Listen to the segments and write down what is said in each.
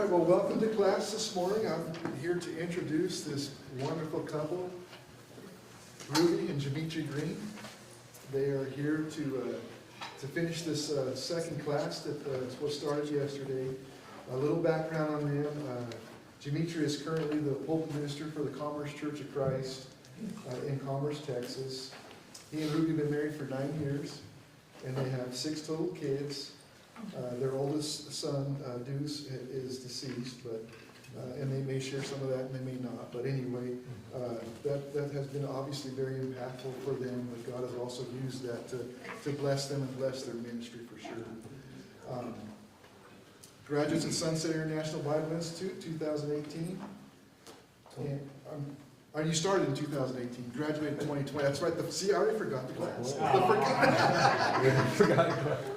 right, well, welcome to class this morning. I'm here to introduce this wonderful couple, Ruby and Dimitri Green. They are here to finish this second class that was started yesterday. A little background on them. Dimitri is currently the pulpit minister for the Commerce Church of Christ in Commerce, Texas. He and Ruby have been married for 9 years, and they have 6 total kids. Their oldest son, Deuce, is deceased, but and they may share some of that and they may not. But anyway, that has been obviously very impactful for them, but God has also used that to bless them and bless their ministry for sure. Graduates at Sunset International Bible Institute, 2018. And you started in 2018, graduated in 2020. That's right. See, I already forgot the class.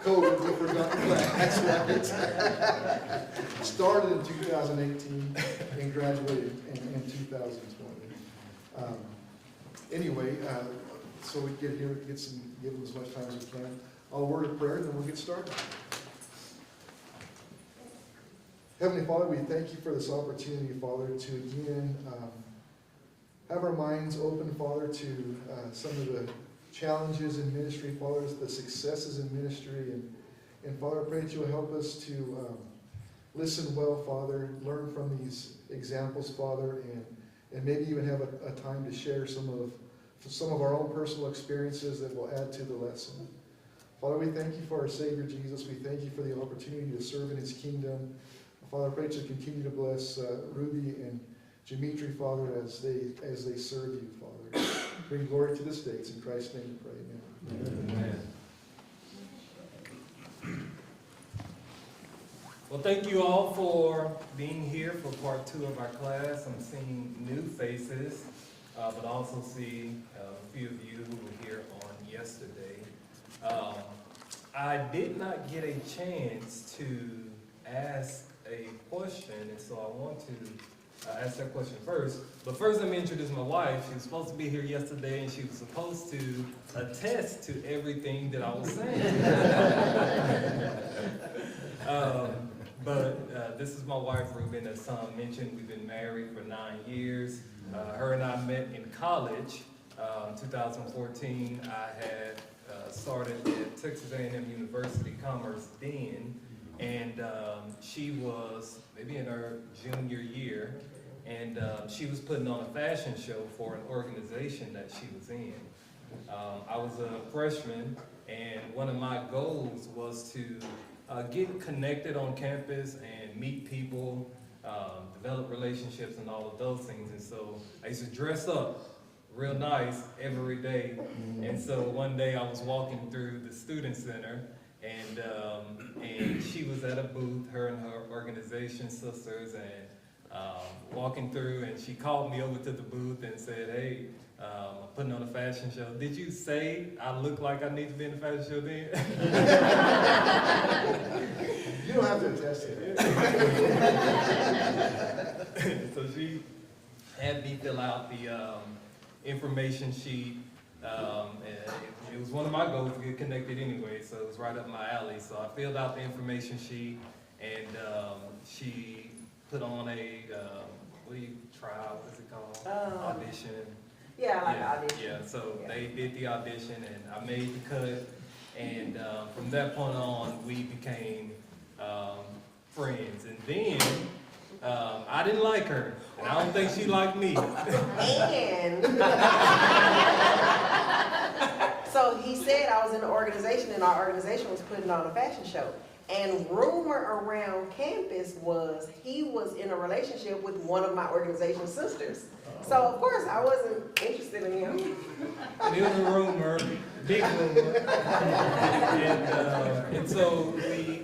COVID, we forgot the class. That's right. Started in 2018 and graduated in 2020. Anyway, so we get here, give them as much time as we can. I'll word of prayer, and then we'll get started. Heavenly Father, we thank you for this opportunity, Father, to again have our minds open, Father, to some of the challenges in ministry, Father, the successes in ministry. And Father, I pray that you'll help us to listen well, Father, learn from these examples, Father, and maybe even have a time to share some of our own personal experiences that will add to the lesson. Father, we thank you for our Savior Jesus. We thank you for the opportunity to serve in his kingdom. Father, I pray that you continue to bless Ruby and Dimitri, Father, as they serve you, Father. Bring glory to the States. In Christ's name we pray. Amen. Amen. Well, thank you all for being here for part 2 of our class. I'm seeing new faces, but also see a few of you who were here on yesterday. I did not get a chance to ask a question, and so I want to ask that question first. But first, let me introduce my wife. She was supposed to be here yesterday, and she was supposed to attest to everything that I was saying. But this is my wife, Ruben. As Tom mentioned, we've been married for 9 years. Her and I met in college. 2014, I had started at Texas A&M University Commerce then. And she was maybe in her junior year, and she was putting on a fashion show for an organization that she was in. I was a freshman, and one of my goals was to get connected on campus and meet people, develop relationships and all of those things. And so I used to dress up real nice every day. And so one day I was walking through the student center, and she was at a booth, her and her organization sisters, and walking through, and she called me over to the booth and said, "Hey, I'm putting on a fashion show. Did you say I look like I need to be in a fashion show then?" You don't have to attest to it. So she had me fill out the information sheet. It was one of my goals to get connected anyway, so it was right up my alley. So I filled out the information sheet, and she put on a, what do you, trial, what's it called? Audition. Yeah, like audition. Yeah, so they did the audition, and I made the cut, and from that point on, we became friends. And then, I didn't like her, and I don't think she liked me. And so he said I was in an organization, and our organization was putting on a fashion show. And rumor around campus was he was in a relationship with one of my organization sisters. So of course I wasn't interested in him. And it was a rumor, big rumor. And so we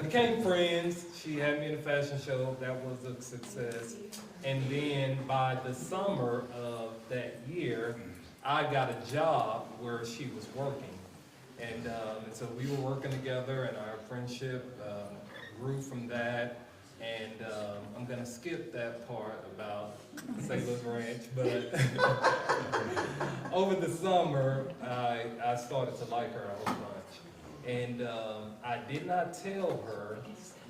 became friends. She had me in a fashion show. That was a success. And then by the summer of that year, I got a job where she was working. And so we were working together, and our friendship grew from that. And I'm going to skip that part about Sailor's Ranch, but over the summer, I started to like her a whole bunch. And I did not tell her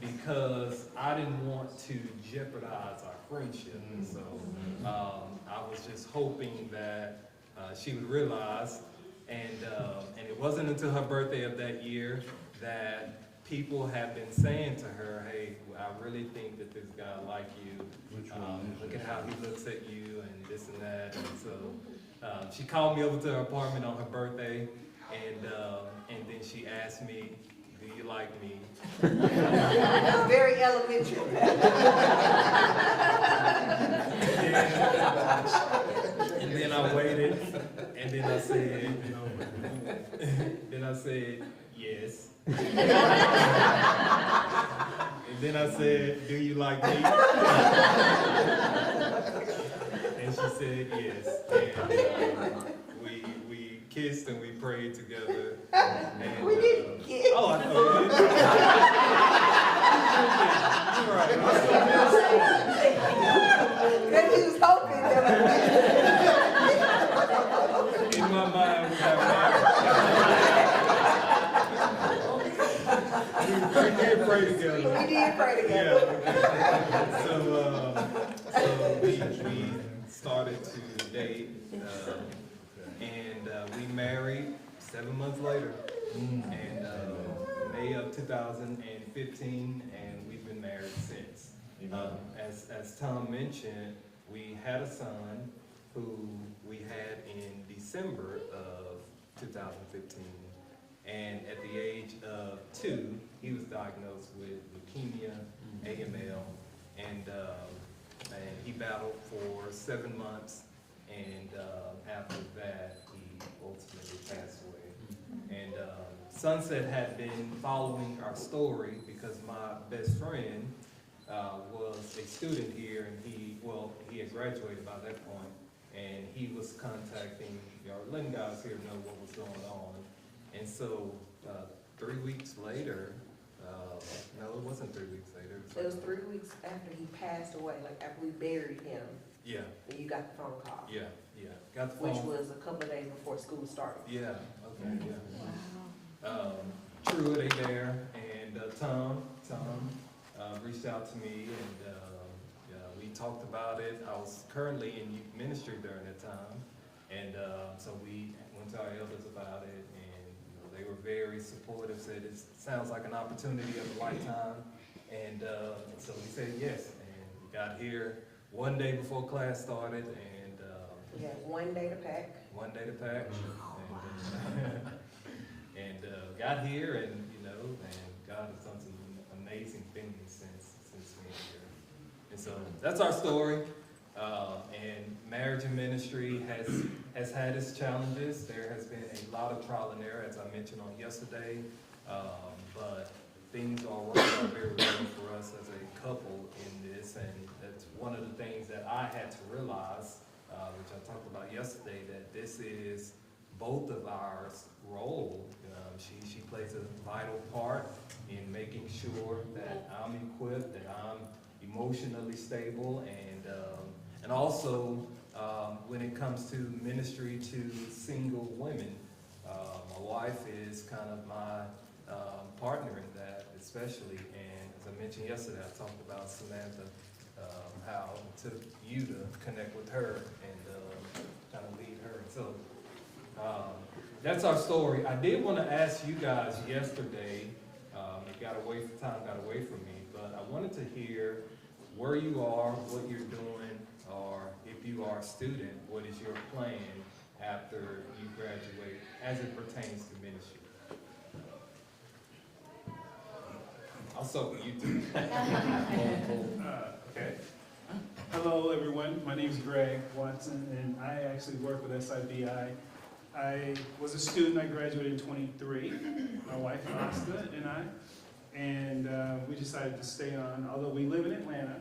because I didn't want to jeopardize our friendship. And so I was just hoping that she would realize, and it wasn't until her birthday of that year that people have been saying to her, hey, I really think that this guy like you. Look at how he looks at you and this and that. And so she called me over to her apartment on her birthday, and then she asked me, do you like me? That's very elementary. And then I waited, and then I said, yes. And then I said, do you like me? And she said yes. And we kissed and we prayed together. And, We didn't kiss. Oh, I know you did. You're right. Because you was hoping that In my mind, we got married. We did pray together. we did pray together. Yeah. So we started to date, and we married 7 months later, and May of 2015, and we've been married since. As Tom mentioned, we had a son who we had in December of 2015. And at the age of 2, he was diagnosed with leukemia, AML, and he battled for 7 months, and after that, he ultimately passed away. And Sunset had been following our story because my best friend was a student here, and he had graduated by that point, and he was contacting, letting guys here know what was going on. And so 3 weeks later, no, it wasn't 3 weeks later. It was 3 weeks after he passed away, like after we buried him. Yeah. And you got the phone call. Yeah. Got the phone. Which was a couple of days before school started. Yeah, okay, yeah. True, they there, and Tom reached out to me, and we talked about it. I was currently in youth ministry during that time, and so we went to our elders about it, and they were very supportive, said it sounds like an opportunity of a lifetime, and so we said yes, and we got here one day before class started, and We had 1 day to pack. 1 day to pack, and got here, and and God has done some amazing things since being here. And so that's our story. And marriage and ministry has had its challenges. There has been a lot of trial and error, as I mentioned on yesterday. But things are working out very well for us as a couple in this, and that's one of the things that I had to realize, which I talked about yesterday, that this is both of our role. She plays a vital part in making sure that I'm equipped, that I'm emotionally stable, and also when it comes to ministry to single women, my wife is kind of my partner in that, especially. And as I mentioned yesterday, I talked about Samantha, how it took you to connect with her and kind of lead her. So that's our story. I did want to ask you guys yesterday, time got away from me, but I wanted to hear where you are, what you're doing, or if you are a student, what is your plan after you graduate as it pertains to ministry? I'll start with you two. Okay. Hello, everyone. My name is Greg Watson, and I actually work with SIBI. I was a student. I graduated in 23. My wife, Asta, and we decided to stay on. Although we live in Atlanta,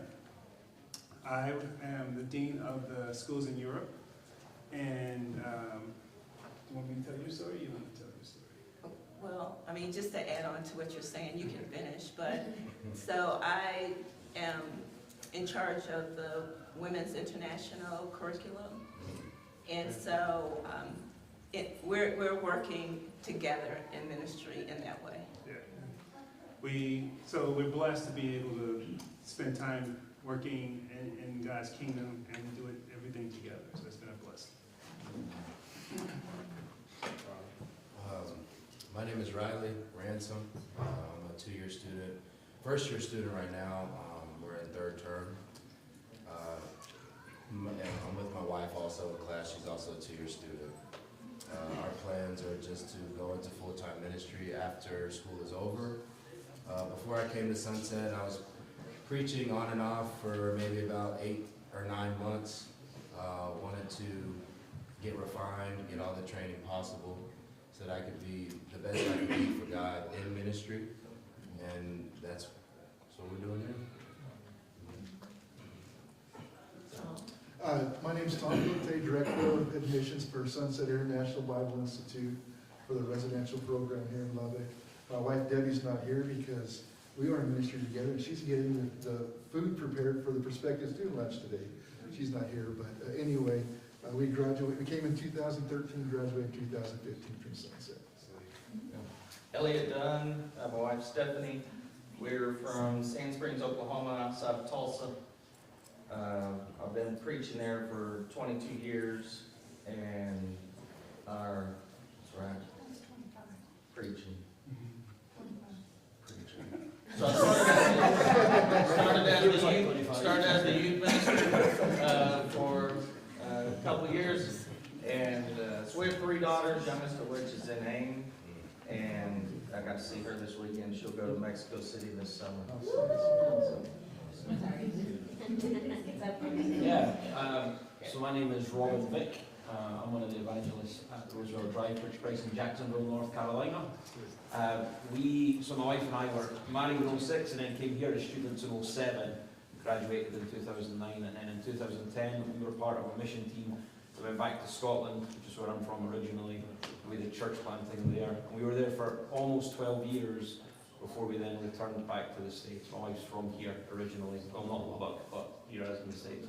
I am the dean of the schools in Europe. And do you want me to tell your story? Or you want to tell your story? Well, I mean, just to add on to what you're saying, you can finish. But so I am in charge of the Women's International Curriculum. And so we're working together in ministry in that way. Yeah. So we're blessed to be able to spend time working in God's kingdom and do everything together. So it's been a blessing. My name is Riley Ransom. I'm a two-year student, first-year student right now. We're in third term. And I'm with my wife also in class. She's also a two-year student. Our plans are just to go into full-time ministry after school is over. Before I came to Sunset, I was preaching on and off for maybe about 8 or 9 months. Wanted to get refined, get all the training possible, so that I could be the best I could be for God in ministry, and that's what we're doing here. My name's Tom Conte, Director of Admissions for Sunset International Bible Institute for the residential program here in Lubbock. My wife Debbie's not here because we are in ministry together, and she's getting the food prepared for the prospective student lunch today. She's not here, but anyway, we came in 2013, graduated in 2015 from Sunset. Elliot Dunn, my wife Stephanie. We're from Sand Springs, Oklahoma, outside of Tulsa. I've been preaching there for 22 years, and preaching. So I started as a youth minister for a couple of years, and so we have 3 daughters, youngest of which is in AIM, and I got to see her this weekend. She'll go to Mexico City this summer. So my name is Robin Vick. I'm one of the evangelists at the Roosevelt Drive Church Christ in Jacksonville, North Carolina. So my wife and I were married in 06 and then came here as students in 07, graduated in 2009, and then in 2010 we were part of a mission team. We went back to Scotland, which is where I'm from originally. We did church planting there, and we were there for almost 12 years before we then returned back to the States. My wife's from here originally, well not Lubbock, but here as in the States.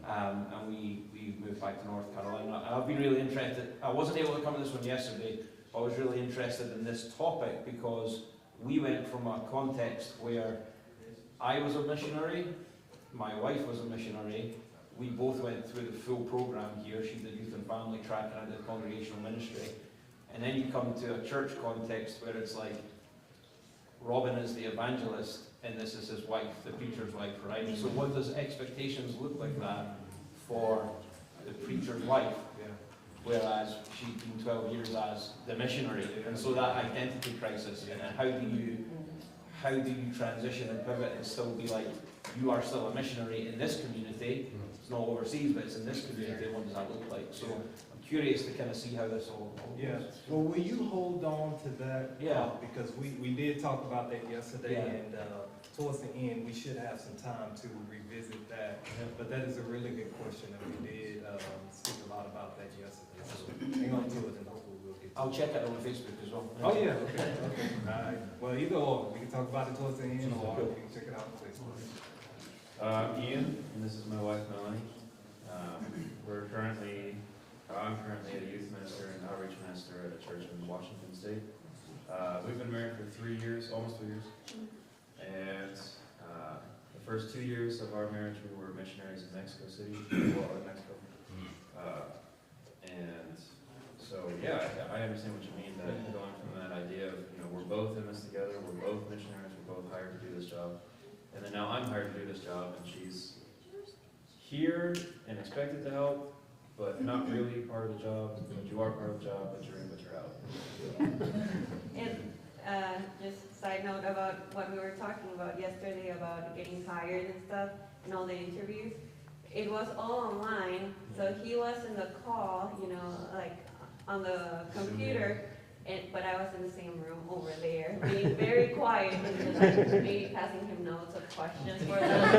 And we moved back to North Carolina. And I've been really interested, I wasn't able to come to this one yesterday, but I was really interested in this topic because we went from a context where I was a missionary, my wife was a missionary, we both went through the full program here. She did youth and family track and I did congregational ministry. And then you come to a church context where it's like, Robin is the evangelist, and this is his wife, the preacher's wife, right? So what does expectations look like that for the preacher's wife? Whereas she's been 12 years as the missionary, and so that identity crisis, and how do you transition and pivot and still be like, you are still a missionary in this community, it's not overseas, but it's in this community, what does that look like? So I'm curious to kind of see how this all goes. Yeah, well, will you hold on to that? Yeah. Because we did talk about that yesterday, Yeah. and towards the end, we should have some time to revisit that. But that is a really good question, and we did speak a lot about that yesterday. So hang on to it, and hopefully we'll get to I'll it. check it on Facebook as well. Oh, yeah, okay. All right. Well, either or, we can talk about it towards the end, or you can check it out on Facebook. Ian, and this is my wife Melanie. I'm currently a youth minister and outreach minister at a church in Washington State. We've been married for 3 years, almost 3 years. And the first 2 years of our marriage, we were missionaries in Mexico City, well, in Mexico. And so, yeah, I understand what you mean, that going from that idea of, we're both in this together, we're both missionaries, we're both hired to do this job. And then now I'm hired to do this job, and she's here and expected to help, but not really part of the job, but you are part of the job, but you're in, but you're out. And just side note about what we were talking about yesterday about getting hired and stuff and all the interviews. It was all online, so he was in the call, like on the computer, but I was in the same room over there, being very quiet and like maybe passing him notes of questions for them.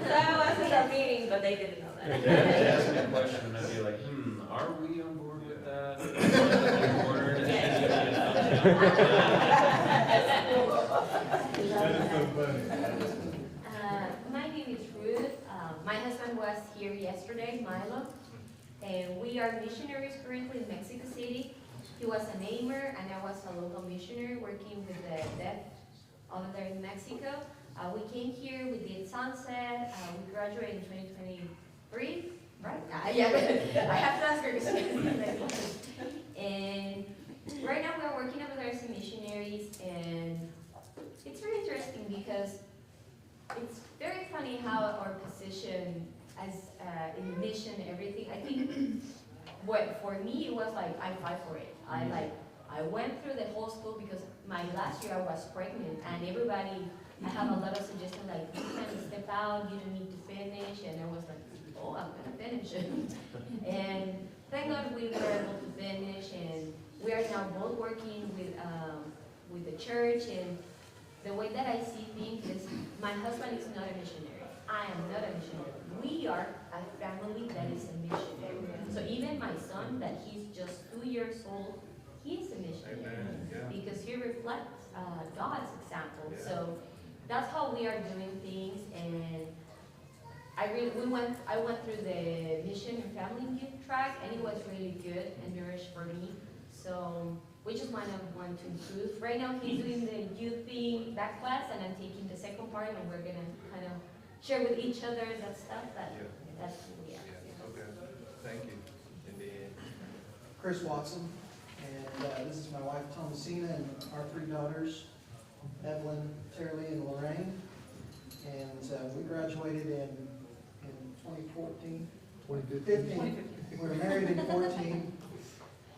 So I was in the meeting, but they didn't know that. They asked me a question, and I'd be like, are we on board with that? That is so funny. My name is Ruth. My husband was here yesterday, Milo. and we are missionaries currently in Mexico City. He was an aimer, and I was a local missionary working with the deaf over there in Mexico. We came here, we did Sunset, we graduated in 2023, right? Yeah, I have to ask her because she doesn't know. And right now we are working over there as missionaries, and it's very interesting because it's very funny how our position as in mission, everything, I think what for me it was like I fight for it. I went through the whole school because my last year I was pregnant, and everybody, I have a lot of suggestions like, you can step out, you don't need to finish, and I was like, oh, I'm gonna finish it. And thank God we were able to finish, and we are now both working with the church, and the way that I see things is my husband is not a missionary. I am not a missionary. We are a family that is a missionary. So even my son, that he's just 2 years old, he is a missionary. Because he reflects God's example. So that's how we are doing things, and I went through the mission and family youth track, and it was really good and nourished for me. So we just want to improve. Right now he's doing the youth thing, that class, and I'm taking the second part, and we're gonna kind of share with each other that stuff. That's who we are. Okay, thank you. And then Chris Watson, and this is my wife Thomasina and our 3 daughters, Evelyn, Terry, and Lorraine. And we graduated in 2014. 2015. We were married in 14,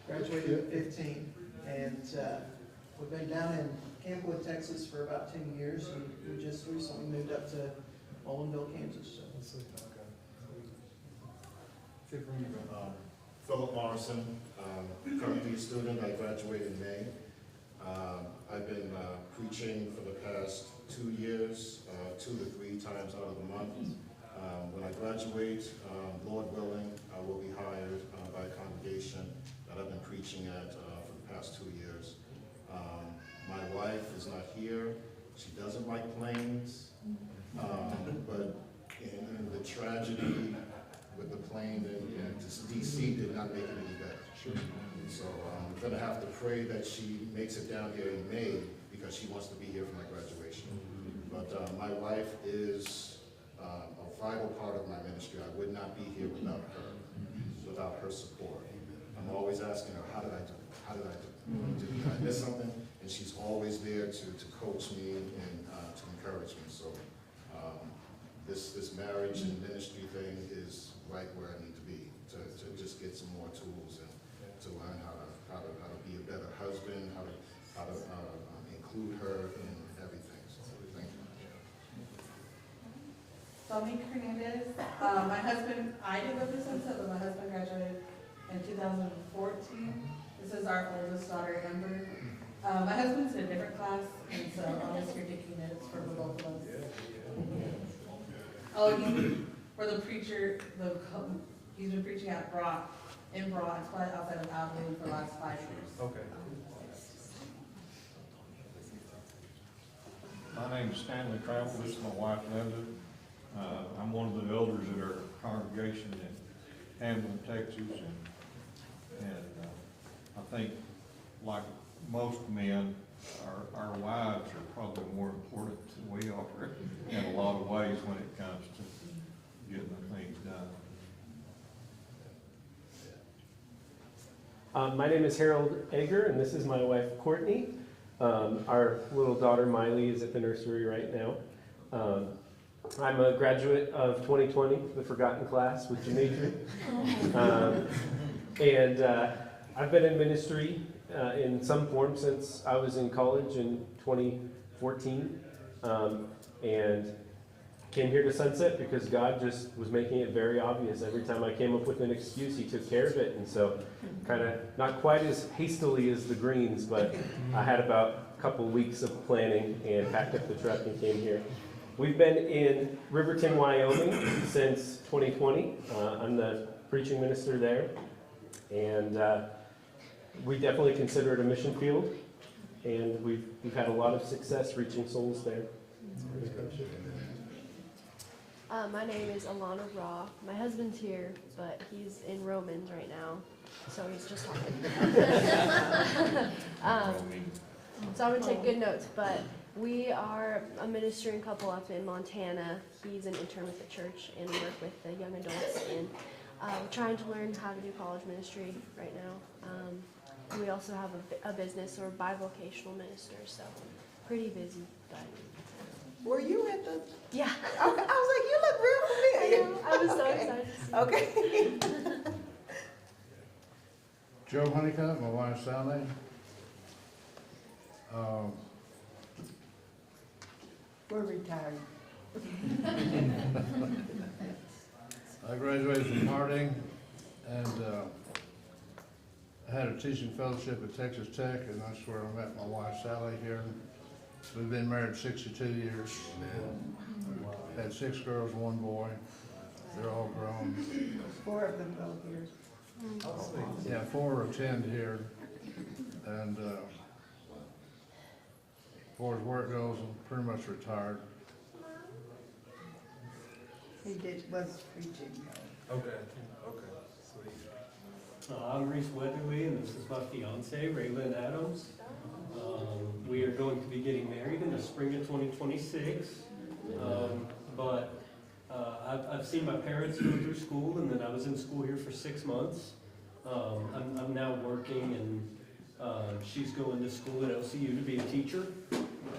graduated in 15, and we've been down in Campwood, Texas for about 10 years, and we just recently moved up to Molinville, Kansas. So. Philip Morrison, currently a student. I graduated in May. I've been preaching for the past 2 years, 2 to 3 times out of the month. When I graduate, Lord willing, I will be hired by a congregation that I've been preaching at for the past 2 years. My wife is not here. She doesn't like planes, but in the tragedy with the plane in DC did not make it any better. Sure. So I'm going to have to pray that she makes it down here in May because she wants to be here for my graduation. But my wife is a vital part of my ministry. I would not be here without her support. I'm always asking her, how did I do it? How did I do it? Did I miss something? And she's always there to coach me and to encourage me. So this marriage and ministry thing is right where I need to be, to just get some more tools and to learn how to be a better husband, how to include her in everything. So thank you. Dominique Hernandez. My husband, I did go through Sunset, but my husband graduated in 2014. This is our oldest daughter, Amber. My husband's in a different class, and so I'm just here taking notes for the both of us. Oh, for the preacher, he's been preaching at in Broad, it's probably outside of Abilene for the last 5 years. okay. My name is Stanley Travel. This is my wife Linda. I'm one of the elders at our congregation in Hamlin, Texas, and I think, like most men, our wives are probably more important than we are in a lot of ways when it comes to getting the things done. My name is Harold Egger, and this is my wife Courtney. Our little daughter Miley is at the nursery right now. I'm a graduate of 2020, the forgotten class with Dimitri. And I've been in ministry in some form since I was in college in 2014. And came here to Sunset because God just was making it very obvious. Every time I came up with an excuse, he took care of it. And so kind of not quite as hastily as the Greens, but I had about a couple weeks of planning and packed up the truck and came here. We've been in Riverton, Wyoming since 2020. I'm the preaching minister there. And we definitely consider it a mission field. And we've had a lot of success reaching souls there. My name is Alana Raw. My husband's here, but he's in Romans right now, so he's just talking. So I'm gonna take good notes, but we are a ministering couple up in Montana. He's an intern with the church, and we work with the young adults, and we're trying to learn how to do college ministry right now. We also have a business, or bivocational ministers, so pretty busy, but. Were you at the? Yeah. Okay, I was like, you look real familiar. I was so excited to see you. Okay. Joe Honeycutt, my wife Sally. We're retired. I graduated from Harding and I had a teaching fellowship at Texas Tech, and that's where I met my wife Sally here. We've been married 62 years. Had 6 girls, 1 boy. They're all grown. 4 of them go here. Yeah, 4 attend here. And as far as where it goes, I'm pretty much retired. He was preaching. Okay, sweet. I'm Reese Weatherly, and this is my fiance, Raylan Adams. We are going to be getting married in the spring of 2026. But I've seen my parents go through school, and then I was in school here for 6 months. I'm now working, and she's going to school at LCU to be a teacher.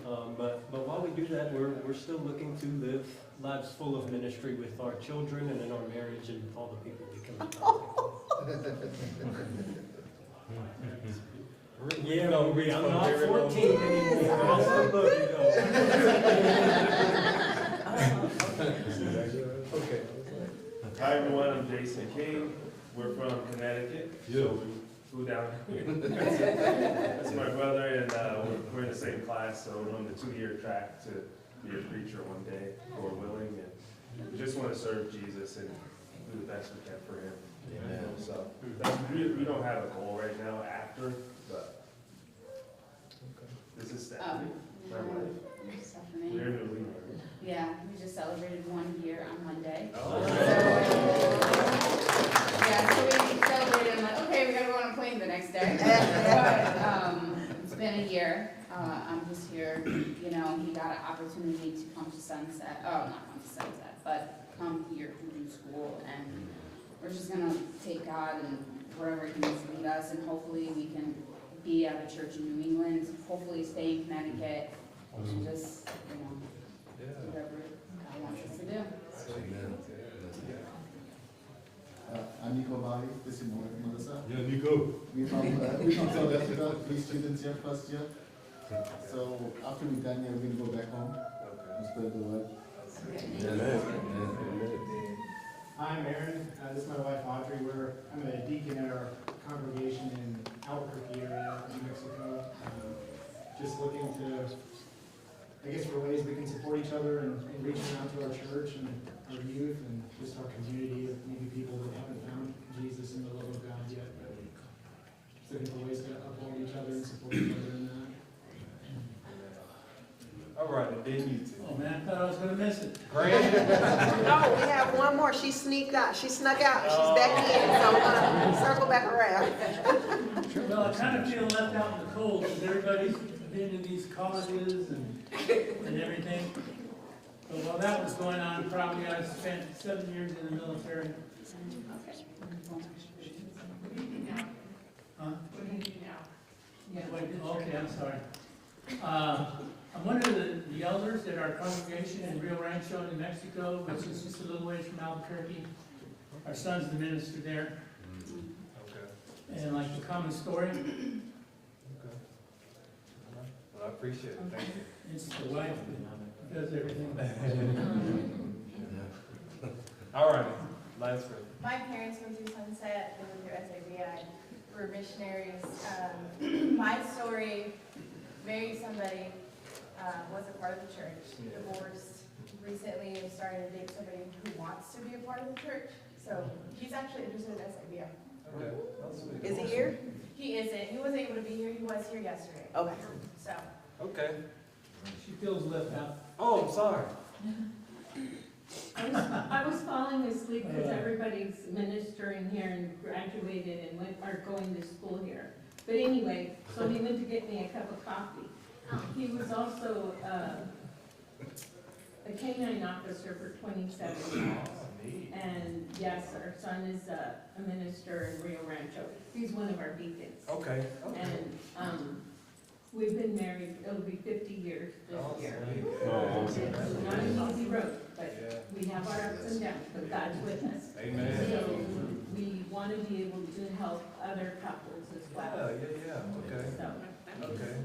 But while we do that, we're still looking to live lives full of ministry with our children and in our marriage and all the people we come in contact with. Yeah, no, I'm not 14 anymore. I'll still love you though. Okay. Hi everyone, I'm Jason King. We're from Connecticut, so we flew down here. That's my brother, and we're in the same class, so we're on the 2-year track to be a preacher one day, Lord willing, and we just want to serve Jesus and do the best we can for Him. Amen. So we don't have a goal right now after, but this is Stephanie. My wife. Stephanie. We're newly married. Yeah, we just celebrated 1 year on Monday. Oh. Yeah, so we celebrated, I'm like, okay, we gotta go on a plane the next day. But, it's been a year. I'm just here, you know, he got an opportunity to come to Sunset, not come to Sunset, but come here to do school, and we're just gonna take God and wherever He needs to lead us, and hopefully we can be at a church in New England, hopefully stay in Connecticut, and just, you know, do whatever God wants us to do. I'm Nico Bari, this is Melissa. Yeah, Nico. We from South Africa, 3 students here, first year. So after we're done here, we're going to go back home and spread the word. I'm Aaron. This is my wife Audrey. I'm a deacon at our congregation in Albuquerque area, New Mexico. Just looking to, I guess, for ways we can support each other and reaching out to our church and our youth and just our community of maybe people that haven't found Jesus and the love of God yet. But just looking for ways to uphold each other and support each other in that. All right, and then you two. Oh man, I thought I was gonna miss it. Grant? No, we have one more. She sneaked out. She snuck out. She's back in, so circle back around. Well, I kind of feel left out in the cold because everybody's been in these colleges and everything. But while that was going on, probably I spent 7 years in the military. Huh? Okay, I'm sorry. I'm one of the elders at our congregation in Rio Rancho, New Mexico, which is just a little ways from Albuquerque. Our son's the minister there. Okay. And like the common story, Well, I appreciate it, thank you. it's the wife that does everything. All right, last question. My parents went through Sunset, they went through SABI, were missionaries. My story, married somebody, was a part of the church, divorced, recently started to date somebody who wants to be a part of the church. So he's actually interested in SABI. Okay. Is he here? He isn't. He wasn't able to be here. He was here yesterday. Okay. So. Okay. She feels left out. Oh, I'm sorry. I was falling asleep because everybody's ministering here and graduated and are going to school here. But anyway, so he went to get me a cup of coffee. He was also a canine officer for 27 years. And yes, our son is a minister in Rio Rancho. He's one of our deacons. Okay. And we've been married, it'll be 50 years this year. Oh, It's not an easy road, but we have our ups and downs, but God's with us. Amen. So we want to be able to help other couples as well. Yeah. Okay. So, Okay.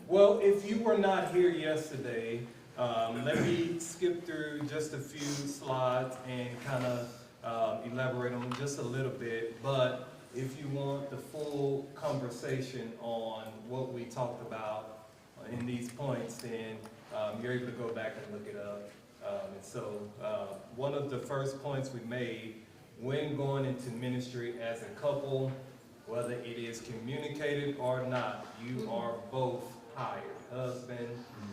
Well, if you were not here yesterday, let me skip through just a few slides and kind of elaborate on them just a little bit. But if you want the full conversation on what we talked about in these points, then you're able to go back and look it up. And so one of the first points we made when going into ministry as a couple, whether it is communicated or not, you are both hired. Husband,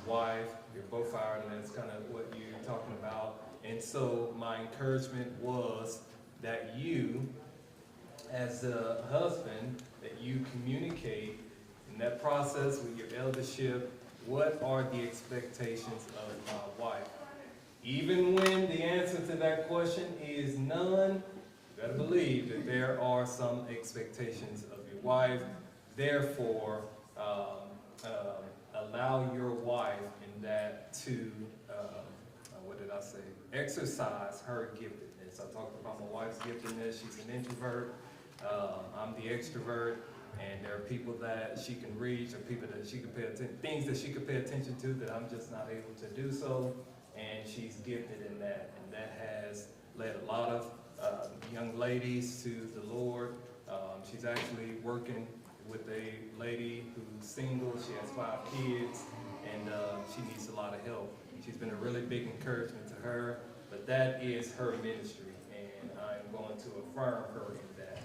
wife, you're both hired, and that's kind of what you're talking about. And so my encouragement was that you, as a husband, that you communicate in that process with your eldership, what are the expectations of my wife? Even when the answer to that question is none, you gotta believe that there are some expectations of your wife. Therefore, allow your wife in that to, exercise her giftedness. I talked about my wife's giftedness. She's an introvert. I'm the extrovert. And there are people that she can reach, or people that she can pay attention, things that she can pay attention to that I'm just not able to do so. And she's gifted in that. And that has led a lot of young ladies to the Lord. She's actually working with a lady who's single. She has 5 kids, and she needs a lot of help. She's been a really big encouragement to her, but that is her ministry, and I'm going to affirm her in that.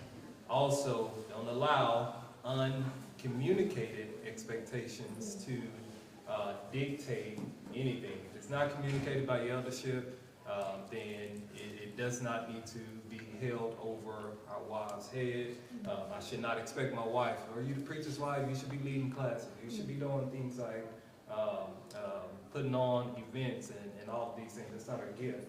Also, don't allow uncommunicated expectations to dictate anything. If it's not communicated by the eldership, then it does not need to be held over our wives' head. I should not expect my wife, or you the preacher's wife, you should be leading classes. You should be doing things like putting on events and all of these things. That's not her gift.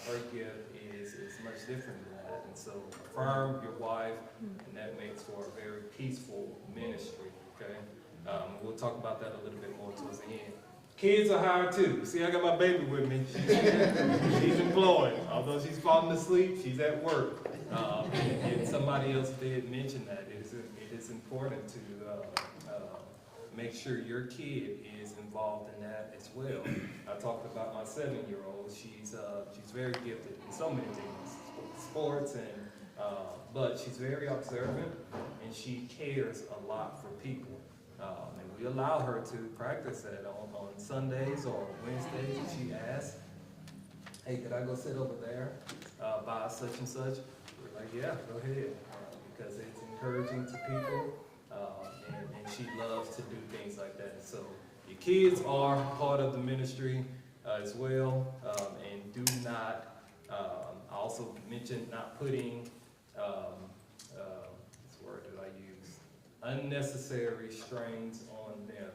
Her gift is much different than that. And so affirm your wife, and that makes for a very peaceful ministry, okay? We'll talk about that a little bit more towards the end. Kids are hired too. See, I got my baby with me. She's employed. Although she's falling asleep, she's at work. And somebody else did mention that. It is important to make sure your kid is involved in that as well. I talked about my 7-year-old. She's very gifted in so many things, sports, and but she's very observant, and she cares a lot for people. And we allow her to practice that on Sundays or Wednesdays. And she asks, hey, could I go sit over there by such and such? We're like, yeah, go ahead, because it's encouraging to people, and she loves to do things like that. So your kids are part of the ministry as well, and do not, I also mentioned not putting, what's the word that I use, unnecessary strains on them,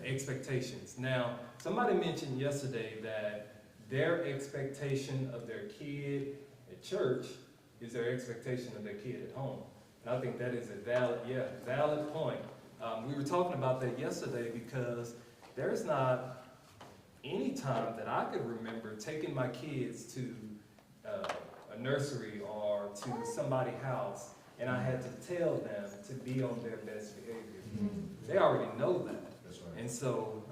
expectations. Now, somebody mentioned yesterday that their expectation of their kid at church is their expectation of their kid at home. And I think that is a valid point. We were talking about that yesterday because there's not any time that I could remember taking my kids to a nursery or to somebody's house and I had to tell them to be on their best behavior. They already know that. That's right. And so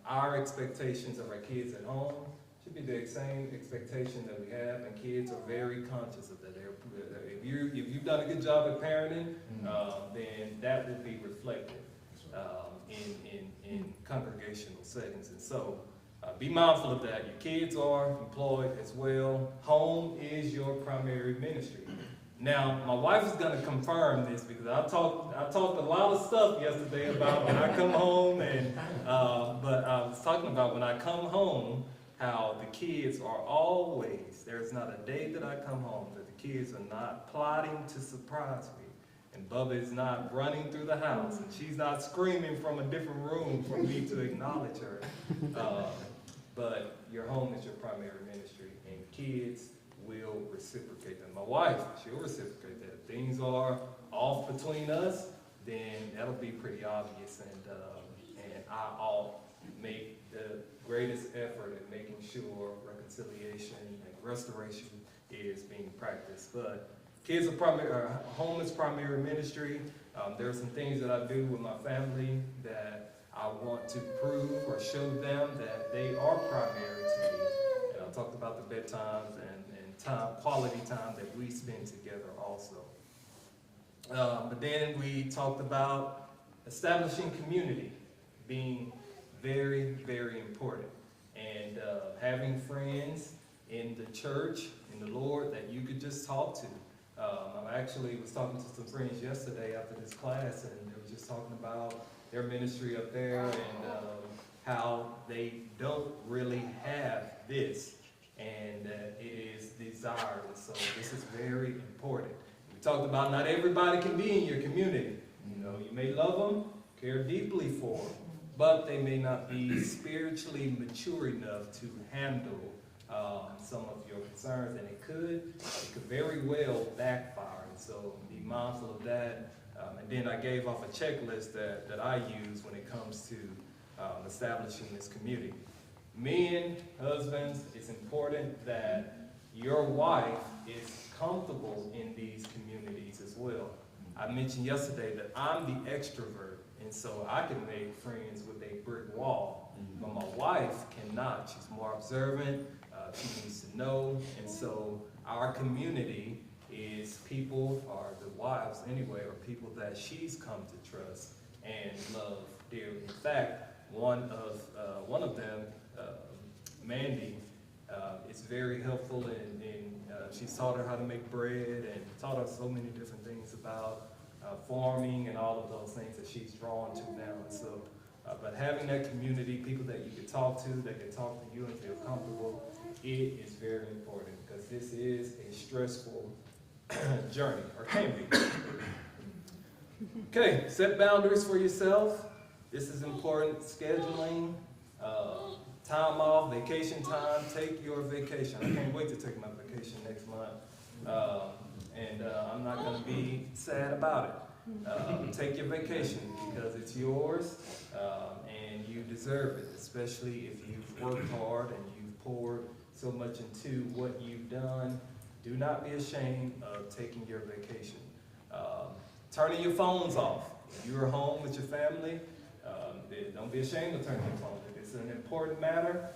our expectations of our kids at home should be the same expectation that we have, and kids are very conscious of that. If you've done a good job at parenting, then that will be reflected in congregational settings. And so be mindful of that. Your kids are employed as well. Home is your primary ministry. Now, my wife is going to confirm this because I talked a lot of stuff yesterday about when I come home, but I was talking about when I come home, how the kids are always, there's not a day that I come home that the kids are not plotting to surprise me. And Bubba is not running through the house, and she's not screaming from a different room for me to acknowledge her. But your home is your primary ministry, and kids will reciprocate that. My wife, she'll reciprocate that. If things are off between us, then that'll be pretty obvious, and I'll make the greatest effort at making sure reconciliation and restoration is being practiced. But kids are home is primary ministry. There are some things that I do with my family that I want to prove or show them that they are primary to me. And I talked about the bedtimes and time, quality time that we spend together also. But then we talked about establishing community being very, very important. And having friends in the church, in the Lord, that you could just talk to. I actually was talking to some friends yesterday after this class, and they were just talking about their ministry up there and how they don't really have this, and that it is desired. And so this is very important. We talked about not everybody can be in your community. You know, you may love them, care deeply for them, but they may not be spiritually mature enough to handle some of your concerns, and it could very well backfire. And so be mindful of that. And then I gave off a checklist that I use when it comes to establishing this community. Men, husbands, it's important that your wife is comfortable in these communities as well. I mentioned yesterday that I'm the extrovert, and so I can make friends with a brick wall, but my wife cannot. She's more observant, she needs to know, and so our community is people, or the wives anyway, are people that she's come to trust and love dearly. In fact, one of them, Mandy, is very helpful in she's taught her how to make bread and taught her so many different things about farming and all of those things that she's drawn to now. And so, but having that community, people that you can talk to, that can talk to you and feel comfortable, it is very important, because this is a stressful journey, or can be. Okay, set boundaries for yourself. This is important. Scheduling, time off, vacation time. Take your vacation. I can't wait to take my vacation next month. And I'm not going to be sad about it. Take your vacation, because it's yours, and you deserve it, especially if you've worked hard and you've poured so much into what you've done. Do not be ashamed of taking your vacation. Turning your phones off. If you're home with your family, don't be ashamed of turning your phone. If it's an important matter,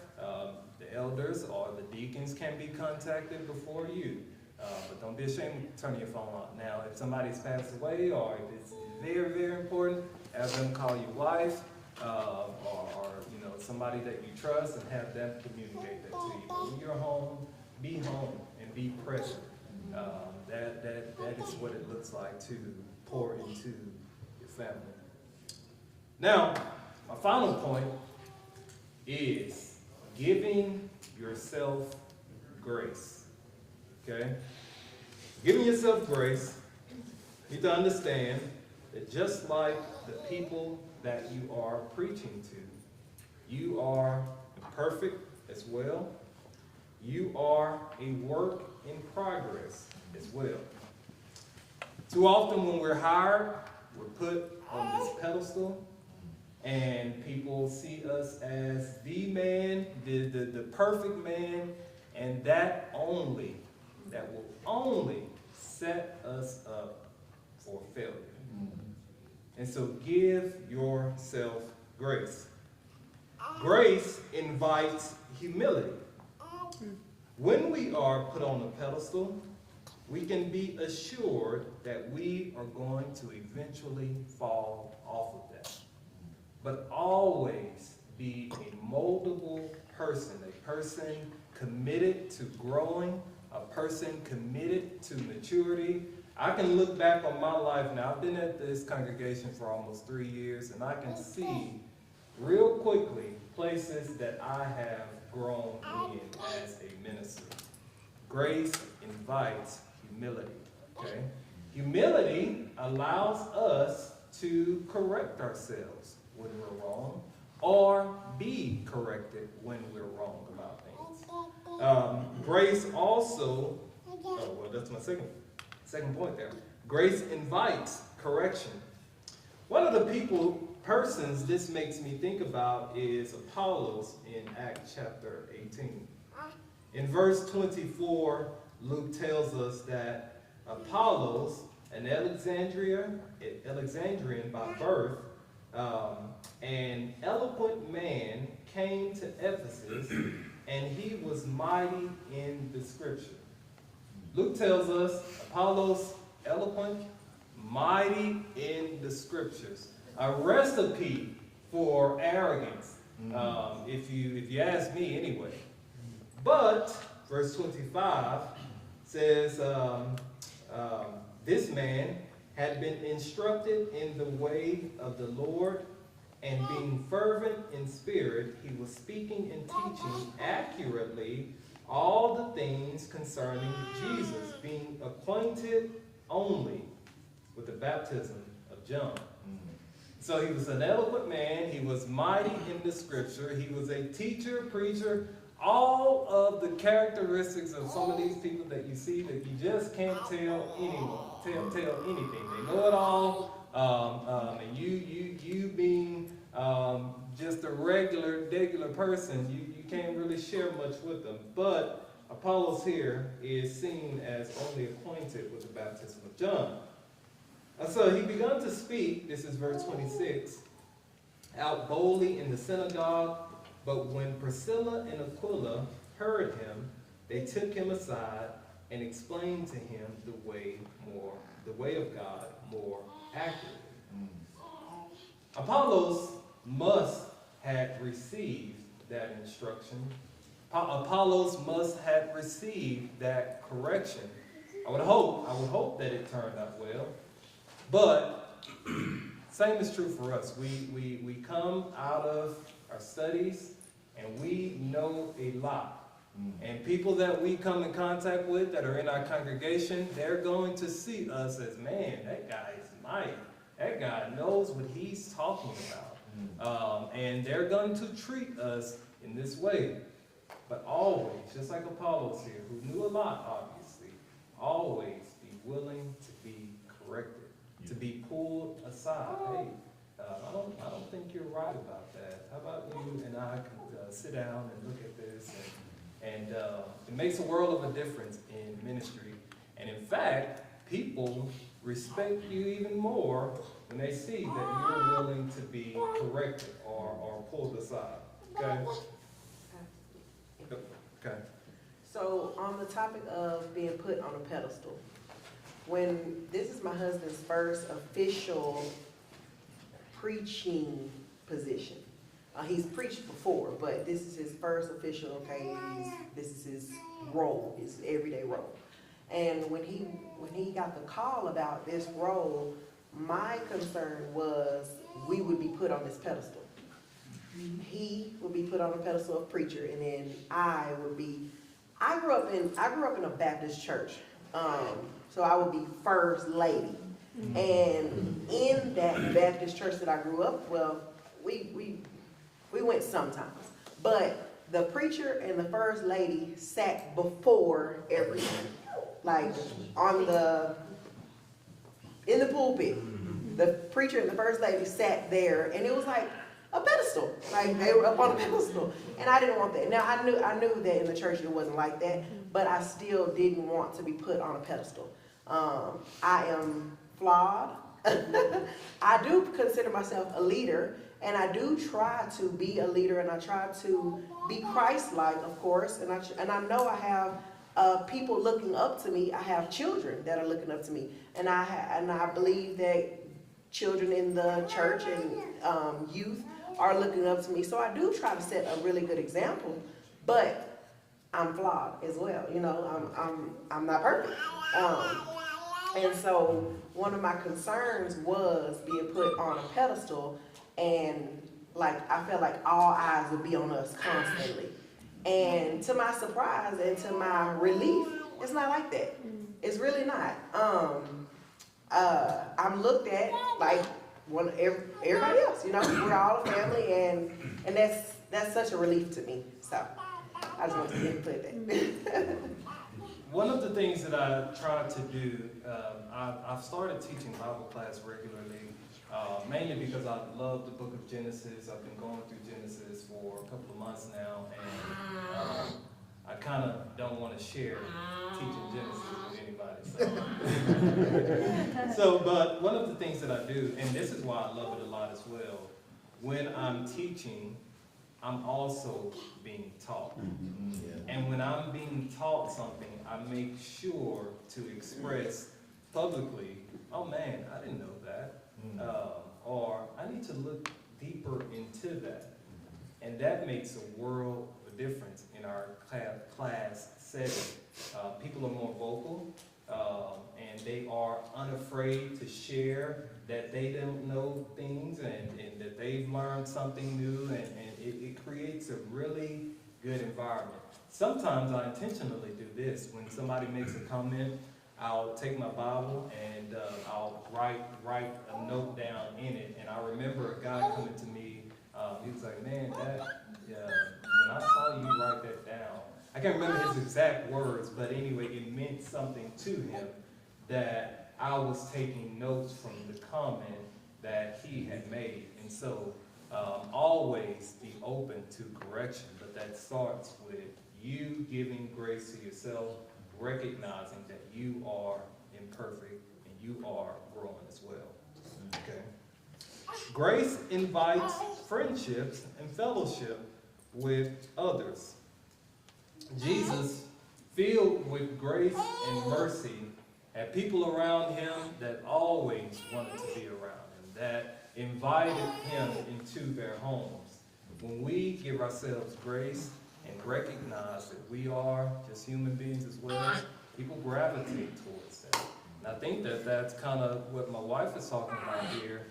the elders or the deacons can be contacted before you. But don't be ashamed of turning your phone off. Now, if somebody's passed away, or if it's very, very important, have them call your wife, or you know, somebody that you trust, and have them communicate that to you. But when you're home, be home and be present. That is what it looks like to pour into your family. Now, my final point is giving yourself grace. Okay? Giving yourself grace, you need to understand that just like the people that you are preaching to, you are imperfect as well. You are a work in progress as well. Too often when we're hired, we're put on this pedestal, and people see us as the man, the perfect man, and that will only set us up for failure. And so give yourself grace. Grace invites humility. When we are put on a pedestal, we can be assured that we are going to eventually fall off of that. But always be a moldable person, a person committed to growing, a person committed to maturity. I can look back on my life now. I've been at this congregation for almost 3 years, and I can see real quickly places that I have grown in as a minister. Grace invites humility, okay? Humility allows us to correct ourselves when we're wrong, or be corrected when we're wrong about things. Grace also, oh, well, that's my second point there. Grace invites correction. One of the persons this makes me think about is Apollos in Acts chapter 18. In verse 24, Luke tells us that Apollos, an Alexandrian by birth, an eloquent man, came to Ephesus, and he was mighty in the scripture. Luke tells us Apollos, eloquent, mighty in the scriptures. A recipe for arrogance, if you ask me anyway. But verse 25 says, this man had been instructed in the way of the Lord, and being fervent in spirit, he was speaking and teaching accurately all the things concerning Jesus, being acquainted only with the baptism of John. So he was an eloquent man. He was mighty in the scripture. He was a teacher, preacher, all of the characteristics of some of these people that you see that you just can't tell anything. They know it all. And you being just a regular person, you can't really share much with them. But Apollos here is seen as only acquainted with the baptism of John. And so he began to speak, this is verse 26, out boldly in the synagogue. But when Priscilla and Aquila heard him, they took him aside and explained to him the way of God more accurately. Apollos must have received that instruction. Apollos must have received that correction. I would hope that it turned out well. But same is true for us. We come out of our studies and we know a lot. And people that we come in contact with that are in our congregation, they're going to see us as, man, that guy is mighty. That guy knows what he's talking about. And they're going to treat us in this way. But always, just like Apollos here, who knew a lot, obviously, always be willing to be corrected, to be pulled aside. Hey, I don't think you're right about that. How about you and I can sit down and look at this? And it makes a world of a difference in ministry. And in fact, people respect you even more when they see that you're willing to be corrected or pulled aside. Okay? Okay. So on the topic of being put on a pedestal, this is my husband's first official preaching position. He's preached before, but this is his first official, this is his role, his everyday role. And when he got the call about this role, my concern was we would be put on this pedestal. He would be put on a pedestal of preacher, and then I grew up in a Baptist church. So I would be first lady. And in that Baptist church that I grew up, well, we went sometimes. But the preacher and the first lady sat before everything. Like in the pulpit. The preacher and the first lady sat there, and it was like a pedestal. Like they were up on a pedestal. And I didn't want that. Now I knew that in the church it wasn't like that, but I still didn't want to be put on a pedestal. I am flawed. I do consider myself a leader, and I do try to be a leader, and I try to be Christ-like, of course, and I know I have people looking up to me. I have children that are looking up to me, and I believe that children in the church and youth are looking up to me. So I do try to set a really good example, but I'm flawed as well. You know, I'm not perfect. And so one of my concerns was being put on a pedestal, and like I felt like all eyes would be on us constantly. And to my surprise and to my relief, it's not like that. It's really not. I'm looked at like everybody else, you know, we're all a family, and that's such a relief to me. So I just want to input that. One of the things that I try to do, I've started teaching Bible class regularly, mainly because I love the book of Genesis. I've been going through Genesis for a couple of months now, and I kind of don't want to share teaching Genesis with anybody. But one of the things that I do, and this is why I love it a lot as well, when I'm teaching, I'm also being taught. And when I'm being taught something, I make sure to express publicly, oh man, I didn't know that. Or I need to look deeper into that. And that makes a world of difference in our class setting. People are more vocal, and they are unafraid to share that they don't know things and that they've learned something new, and it creates a really good environment. Sometimes I intentionally do this. When somebody makes a comment, I'll take my Bible and I'll write a note down in it. And I remember a guy coming to me, he was like, man, when I saw you write that down, I can't remember his exact words, but anyway, it meant something to him that I was taking notes from the comment that he had made. And so always be open to correction, but that starts with you giving grace to yourself, recognizing that you are imperfect and you are growing as well. Okay. Grace invites friendships and fellowship with others. Jesus, filled with grace and mercy, had people around him that always wanted to be around him, that invited him into their homes. When we give ourselves grace and recognize that we are just human beings as well, people gravitate towards that. And I think that that's kind of what my wife is talking about here.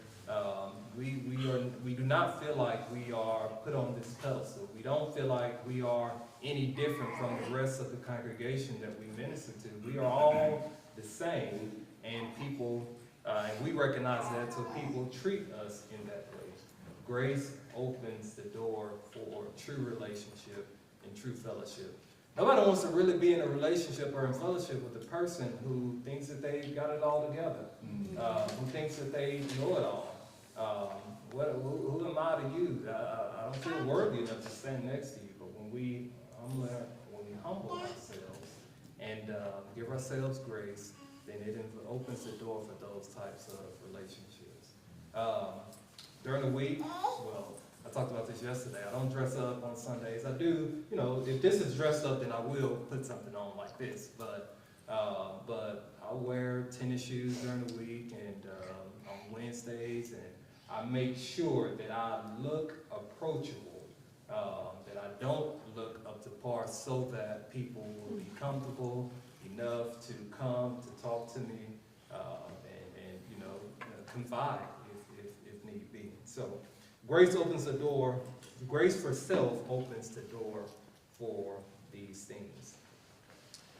We do not feel like we are put on this pedestal. We don't feel like we are any different from the rest of the congregation that we minister to. We are all the same, and people, and we recognize that, so people treat us in that way. Grace opens the door for true relationship and true fellowship. Nobody wants to really be in a relationship or in fellowship with a person who thinks that they got it all together, who thinks that they know it all. Who am I to you? I don't feel worthy enough to stand next to you. But when we humble ourselves and give ourselves grace, then it opens the door for those types of relationships. During the week, well, I talked about this yesterday. I don't dress up on Sundays. I do, you know, if this is dressed up, then I will put something on like this. But I'll wear tennis shoes during the week and on Wednesdays, and I make sure that I look approachable, that I don't look up to par, so that people will be comfortable enough to come to talk to me and you know, confide if need be. So grace opens the door. Grace for self opens the door for these things.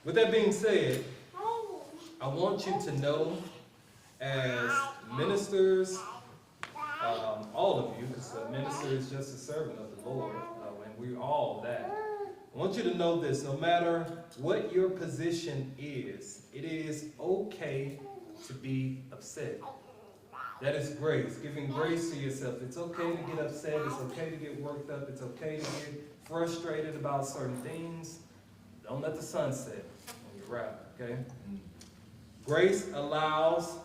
With that being said, I want you to know, as ministers, all of you, because a minister is just a servant of the Lord, and we're all that. I want you to know this: no matter what your position is, it is okay to be upset. That is grace, giving grace to yourself. It's okay to get upset. It's okay to get worked up. It's okay to get frustrated about certain things. Don't let the sun set on your wrath, okay? Grace allows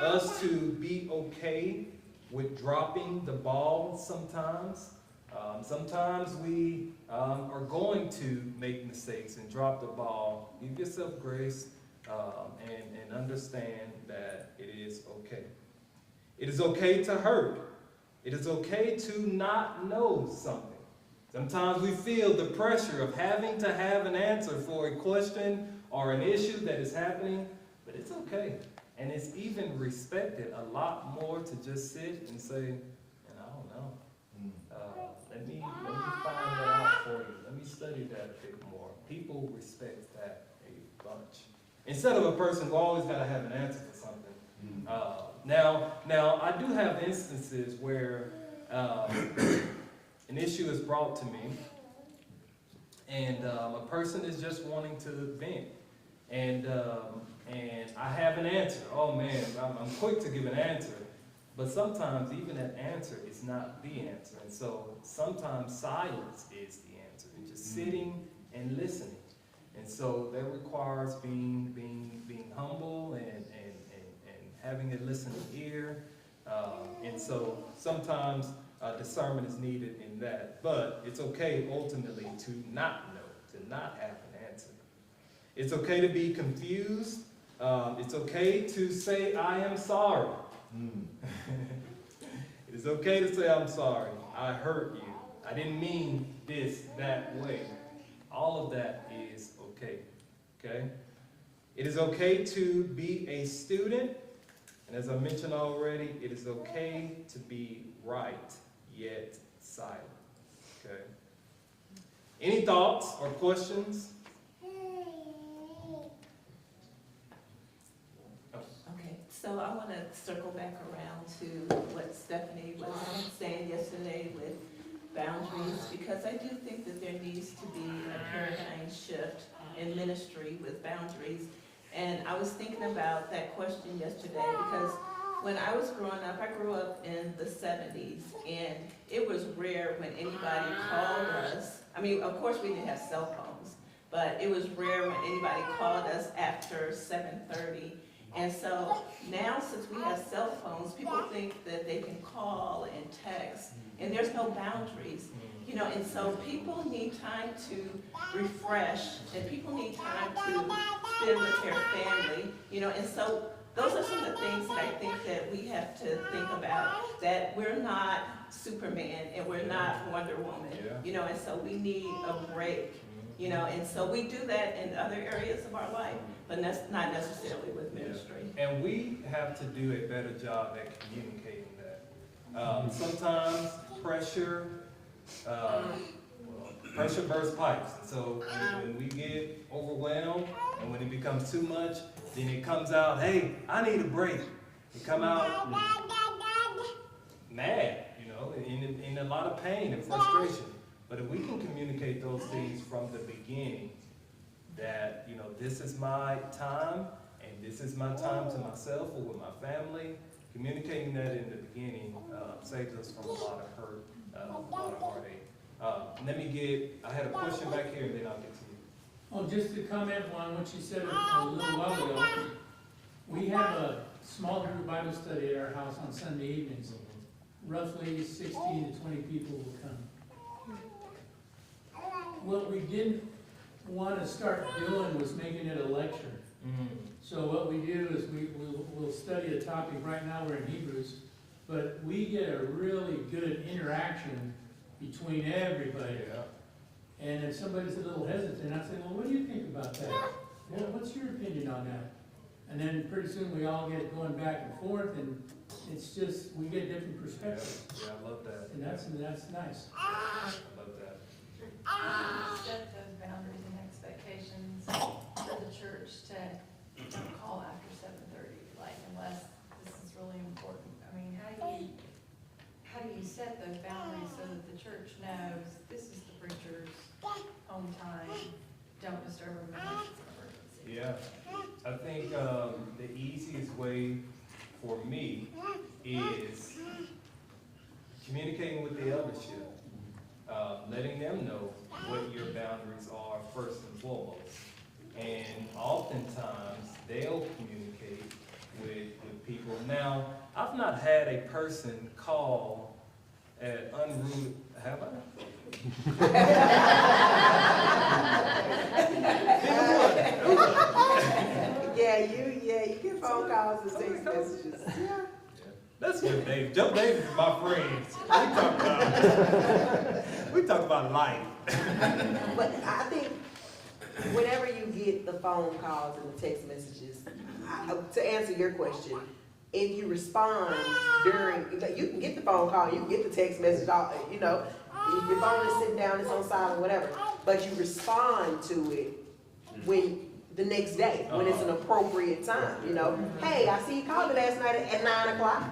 us to be okay with dropping the ball sometimes. Sometimes we are going to make mistakes and drop the ball. Give yourself grace and understand that it is okay. It is okay to hurt. It is okay to not know something. Sometimes we feel the pressure of having to have an answer for a question or an issue that is happening, but it's okay. And it's even respected a lot more to just sit and say, I don't know. Let me find that a bit more. People respect that a bunch. Instead of a person who always got to have an answer for something. Now, I do have instances where an issue is brought to me, and a person is just wanting to vent, and I have an answer. Oh man, I'm quick to give an answer, but sometimes even that answer is not the answer, and so sometimes silence is the answer, and just sitting and listening. And so that requires being humble and having a listening ear. And so sometimes discernment is needed in that. But it's okay ultimately to not know, to not have an answer. It's okay to be confused. It's okay to say, I am sorry. It is okay to say, I'm sorry. I hurt you. I didn't mean this, that way. All of that is okay. Okay? It is okay to be a student. And as I mentioned already, it is okay to be right, yet silent. Okay? Any thoughts or questions? Okay, so I want to circle back around to what Stephanie was saying yesterday with boundaries, because I do think that there needs to be a paradigm shift in ministry with boundaries. And I was thinking about that question yesterday because when I was growing up, I grew up in the 70s, and it was rare when anybody called us. I mean, of course we didn't have cell phones, but it was rare when anybody called us after 7:30. And so now, since we have cell phones, people think that they can call and text, and there's no boundaries. You know, and so people need time to refresh, and people need time to spend with their family, you know, and so those are some of the things that I think that we have to think about, that we're not Superman and we're not Wonder Woman, you know, and so we need a break, you know, and so we do that in other areas of our life, but that's not necessarily with ministry. And we have to do a better job at communicating that. Sometimes pressure bursts pipes. And so when we get overwhelmed and when it becomes too much, then it comes out, hey, I need a break. It come out mad, you know, in a lot of pain and frustration. But if we can communicate those things from the beginning, that, you know, this is my time and this is my time to myself or with my family, communicating that in the beginning saves us from a lot of hurt, a lot of heartache. I had a question back here, and then I'll get to you. Oh, just to comment on what you said a little while ago, we have a small group Bible study at our house on Sunday evenings. Roughly 16 to 20 people will come. What we didn't want to start doing was making it a lecture. So what we do is we'll study a topic. Right now we're in Hebrews, but we get a really good interaction between everybody. And if somebody's a little hesitant, I say, well, what do you think about that? Well, what's your opinion on that? And then pretty soon we all get going back and forth, and it's just, we get different perspectives. Yeah, I love that. And that's nice. I love that. Set those boundaries and expectations for the church to don't call after 7:30, like unless this is really important. I mean, how do you set those boundaries so that the church knows this is the preacher's home time, don't disturb him unless it's an emergency? Yeah, I think the easiest way for me is communicating with the eldership, letting them know what your boundaries are first and foremost. And oftentimes they'll communicate with people. Now, I've not had a person call at unruly, have I? You get phone calls and text messages. Yeah. That's good, Dave. Joe Dave is my friend. We talk about life. But I think whenever you get the phone calls and the text messages, to answer your question, if you respond during, you can get the phone call, you can get the text message, you know, your phone is sitting down, it's on silent, whatever. but you respond to it when, the next day, when it's an appropriate time, you know? Hey, I see you called me last night at 9 o'clock.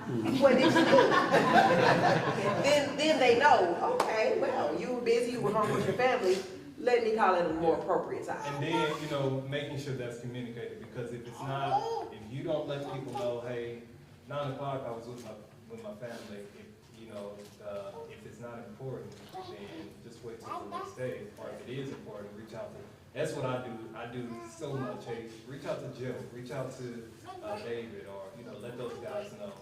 What did you do? then they know, okay, well, you were busy, you were home with your family, let me call it a more appropriate time. And then, you know, making sure that's communicated, because if it's not, if you don't let people know, hey, 9 o'clock I was with my family, if, you know, if it's not important, then just wait till the next day, or if it is important, reach out to. That's what I do. I do so much. Hey, reach out to Jim, reach out to David, or, you know, let those guys know.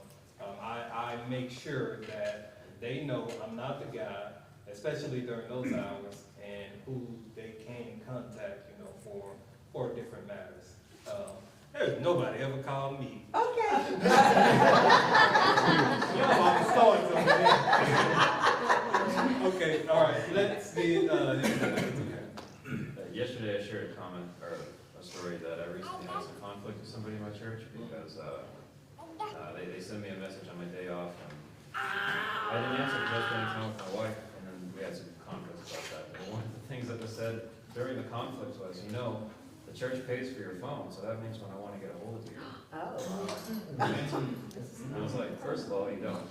I make sure that they know I'm not the guy, especially during those hours, and who they can contact, you know, for different matters. There's nobody ever called me. Okay. Y'all are starting something. Okay, all right. Let's see. Yesterday I shared a comment, or a story that I recently had some conflict with somebody in my church because they sent me a message on my day off, and I didn't answer just spending time with my wife, and then we had some conflicts about that. And one of the things that was said during the conflict was, you know, the church pays for your phone, so that means when I want to get a hold of you. Oh. And I was like, first of all, you don't.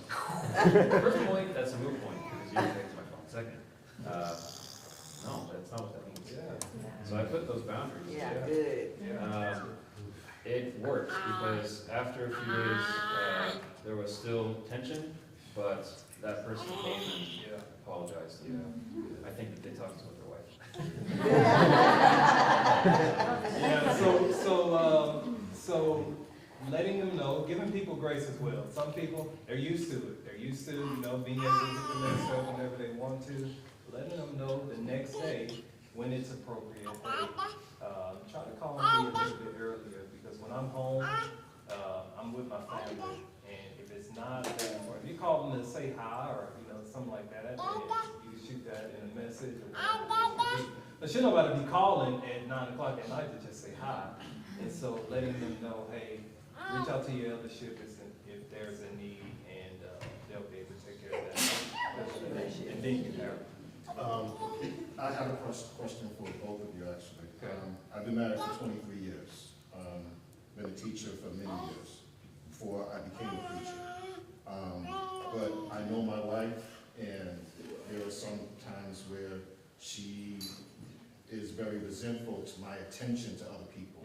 First point, that's a moot point, because you don't pay for my phone. Second, no, that's not what that means. So I put those boundaries. Yeah, good. It worked because after a few days, there was still tension, but that person came and apologized. I think that they talked to their wife. So letting them know, giving people grace as well. Some people, they're used to it. They're used to, you know, being able to get the next up whenever they want to. Letting them know the next day when it's appropriate. Try to call me a little bit earlier, because when I'm home, I'm with my family, and if it's not, or if you call them to say hi, or, you know, something like that, then you can shoot that in a message, or whatever. But should nobody be calling at 9 o'clock at night to just say hi. And so letting them know, hey, reach out to your eldership if there's a need, and they'll be able to take care of that. And then you can have it. I have a question for both of you, actually. I've been married for 23 years. Been a teacher for many years before I became a preacher. But I know my wife, and there are some times where she is very resentful to my attention to other people.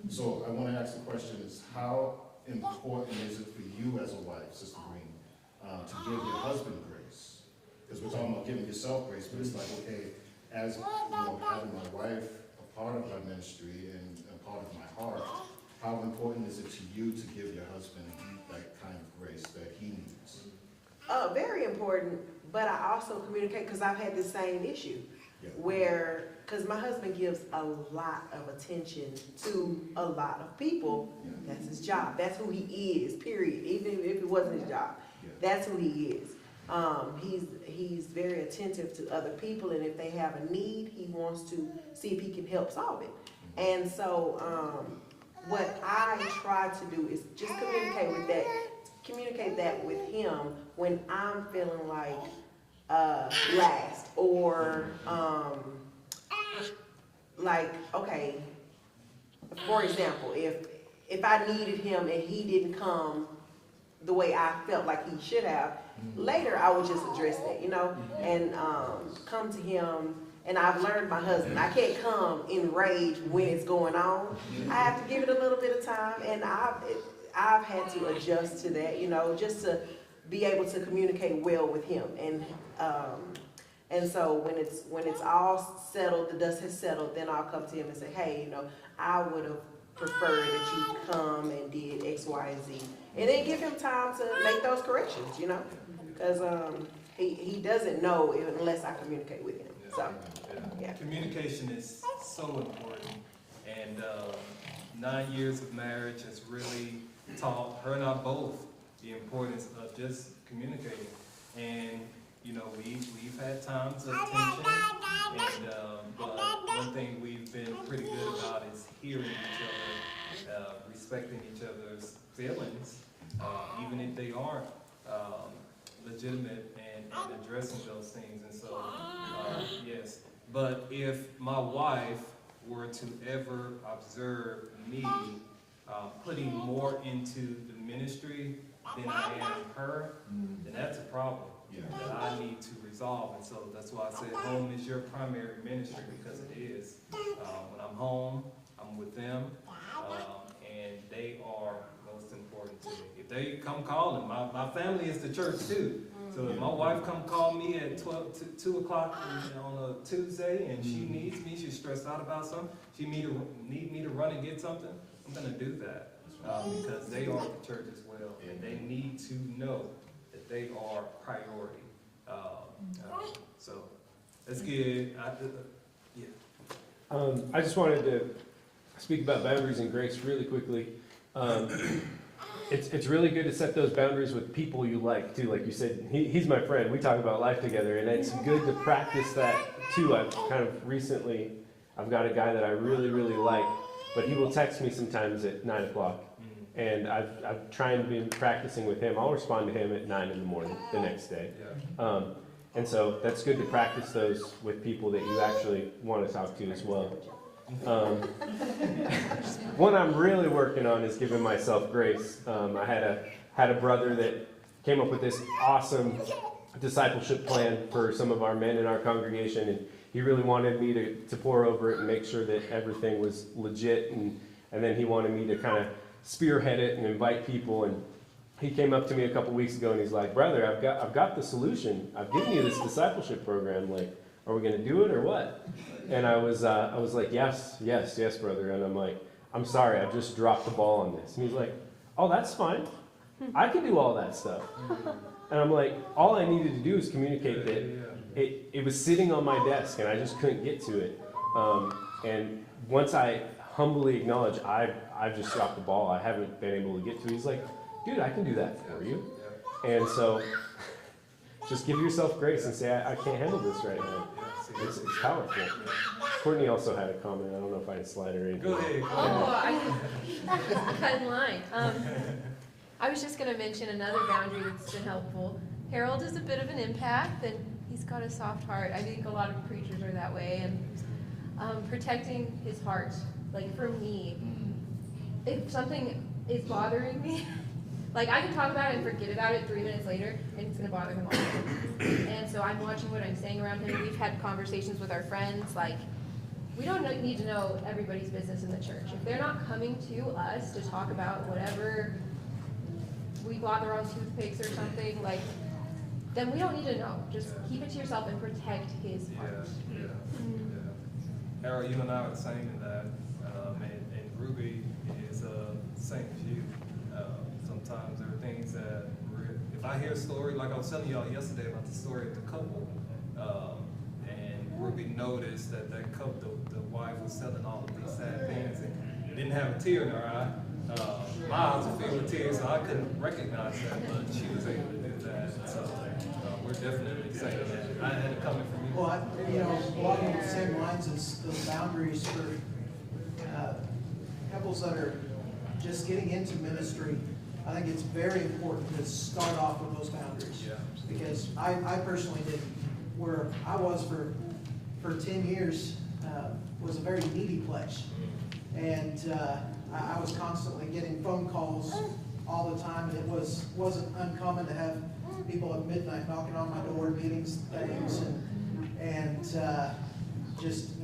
So I want to ask the question is, how important is it for you as a wife, Sister Green, to give your husband grace? Because we're talking about giving yourself grace, but it's like, okay, as, you know, having my wife a part of my ministry and a part of my heart, how important is it to you to give your husband that kind of grace that he needs? Very important, but I also communicate, because I've had the same issue, where, because my husband gives a lot of attention to a lot of people. That's his job. That's who he is, period. Even if it wasn't his job, that's who he is. He's very attentive to other people, and if they have a need, he wants to see if he can help solve it. And so what I try to do is just communicate that with him when I'm feeling like last, or like, okay, for example, if I needed him and he didn't come the way I felt like he should have, later I would just address that, you know, and come to him. And I've learned my husband, I can't come in rage when it's going on. I have to give it a little bit of time, and I've had to adjust to that, you know, just to be able to communicate well with him. And so when it's all settled, the dust has settled, then I'll come to him and say, hey, you know, I would have preferred that you come and did X, Y, and Z. And then give him time to make those corrections, you know, because he doesn't know unless I communicate with him. So, yeah. Communication is so important, and 9 years of marriage has really taught her and I both the importance of just communicating. And you know, we've had times of tension, and but one thing we've been pretty good about is hearing each other, respecting each other's feelings, even if they aren't legitimate, and addressing those things. And so, yes, But if my wife were to ever observe me putting more into the ministry than I am her, then that's a problem that I need to resolve. And so that's why I said home is your primary ministry, because it is. When I'm home, I'm with them, and they are most important to me. If they come calling, my family is the church too. So if my wife come call me at 2 o'clock on a Tuesday and she needs me, she's stressed out about something, she need me to run and get something, I'm gonna do that. Because they are the church as well, and they need to know that they are priority. So that's good. I just wanted to speak about boundaries and grace really quickly. It's really good to set those boundaries with people you like too. Like you said, he's my friend. We talk about life together, and it's good to practice that too. I've got a guy that I really, really like, but he will text me sometimes at 9 o'clock. And I've tried to be practicing with him. I'll respond to him at 9 in the morning the next day. And so that's good to practice those with people that you actually want to talk to as well. One I'm really working on is giving myself grace. I had a brother that came up with this awesome discipleship plan for some of our men in our congregation, and he really wanted me to pour over it and make sure that everything was legit, and then he wanted me to kind of spearhead it and invite people. And he came up to me a couple weeks ago and he's like, "Brother, I've got the solution. I've given you this discipleship program. Like, are we going to do it or what?" And I was like, yes, brother. And I'm like, "I'm sorry, I've just dropped the ball on this." And he's like, "Oh, that's fine. I can do all that stuff." And I'm like, all I needed to do is communicate that it was sitting on my desk and I just couldn't get to it. And once I humbly acknowledge I've just dropped the ball, I haven't been able to get to it, he's like, "Dude, I can do that for you." And so just give yourself grace and say, I can't handle this right now. It's powerful. Courtney also had a comment. I don't know if I had a slide or anything. Go ahead. I cut in line. I was just going to mention another boundary that's been helpful. Harold is a bit of an empath, and he's got a soft heart. I think a lot of preachers are that way. And protecting his heart, like for me, if something is bothering me, like I can talk about it and forget about it 3 minutes later, and it's going to bother him all the time. And so I'm watching what I'm saying around him. We've had conversations with our friends, like, we don't need to know everybody's business in the church. If they're not coming to us to talk about whatever, we bought the wrong toothpicks or something, like, then we don't need to know. Just keep it to yourself and protect his heart. Harold, you and I are the same in that, and Ruby is same as you. Sometimes there are things that, if I hear a story, like I was telling y'all yesterday about the story of the couple, and Ruby noticed that couple, the wife was telling all of these sad things and didn't have a tear in her eye. My eyes were filled with tears, so I couldn't recognize that, but she was able to do that. So we're definitely saying that. I had it coming from you. Well, along the same lines as those boundaries for couples that are just getting into ministry, I think it's very important to start off with those boundaries. Yeah. Because I personally did, where I was for 10 years, was a very needy place. And I was constantly getting phone calls all the time, and it wasn't uncommon to have people at midnight knocking on my door, needing things, and just,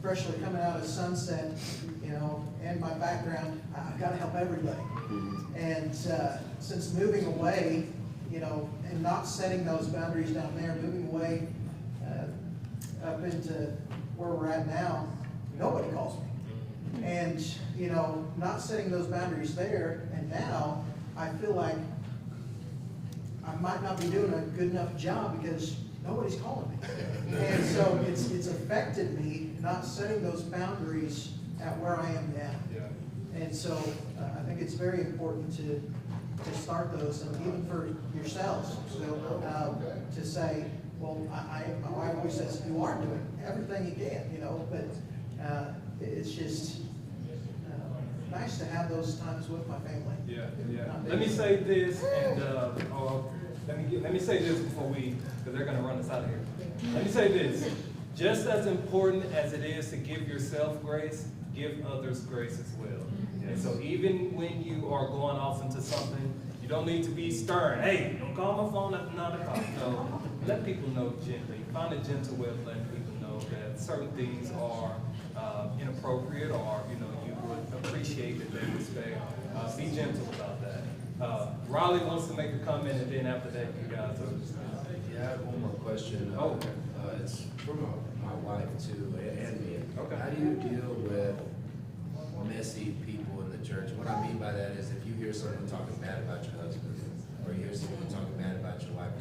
freshly coming out of Sunset, and my background, I've got to help everybody. And since moving away, and not setting those boundaries down there, moving away up into where we're at now, nobody calls me. And, not setting those boundaries there, and now I feel like I might not be doing a good enough job because nobody's calling me. And so it's affected me not setting those boundaries at where I am now. And so I think it's very important to start those, and even for yourselves, to say, well, my wife always says, you are doing everything you can, but it's just nice to have those times with my family. Yeah. Let me say this, and let me say this before because they're going to run us out of here. Let me say this. just as important as it is to give yourself grace, give others grace as well. And so even when you are going off into something, you don't need to be stern. Hey, don't call my phone after 9 o'clock. No, let people know gently. Find a gentle way of letting people know that certain things are inappropriate, or you would appreciate that they respect. Be gentle about that. Riley wants to make a comment, and then after that, you guys are just Yeah, I have one more question. Oh. It's from my wife too, and me. Okay. How do you deal with messy people in the church? What I mean by that is if you hear someone talking bad about your husband, or you hear someone talking bad about your wife,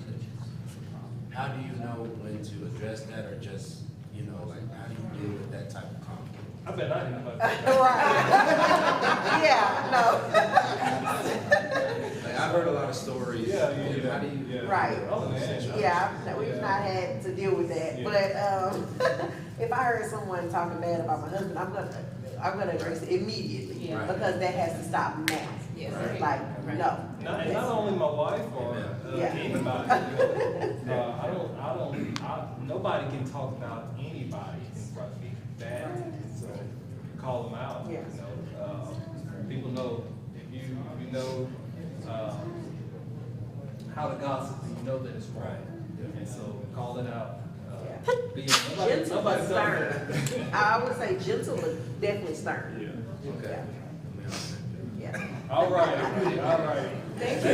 how do you know when to address that, or just, how do you deal with that type of conflict? I bet I didn't know about that. Right. Yeah, no. Like, I've heard a lot of stories. Yeah. How do you? Right. Oh, man. Yeah, we've not had to deal with that, but, if I heard someone talking bad about my husband, I'm gonna address it immediately, Yeah. because that has to stop now. Yes. Like, no. And not only my wife or Yeah. anybody. Nobody can talk about anybody in front of me bad. So call them out. Yes. People know if you know how to gossip, you know that it's right. And so call it out. Gentle but stern. I would say gentle but definitely stern. Okay. Yeah. All right. Thank you.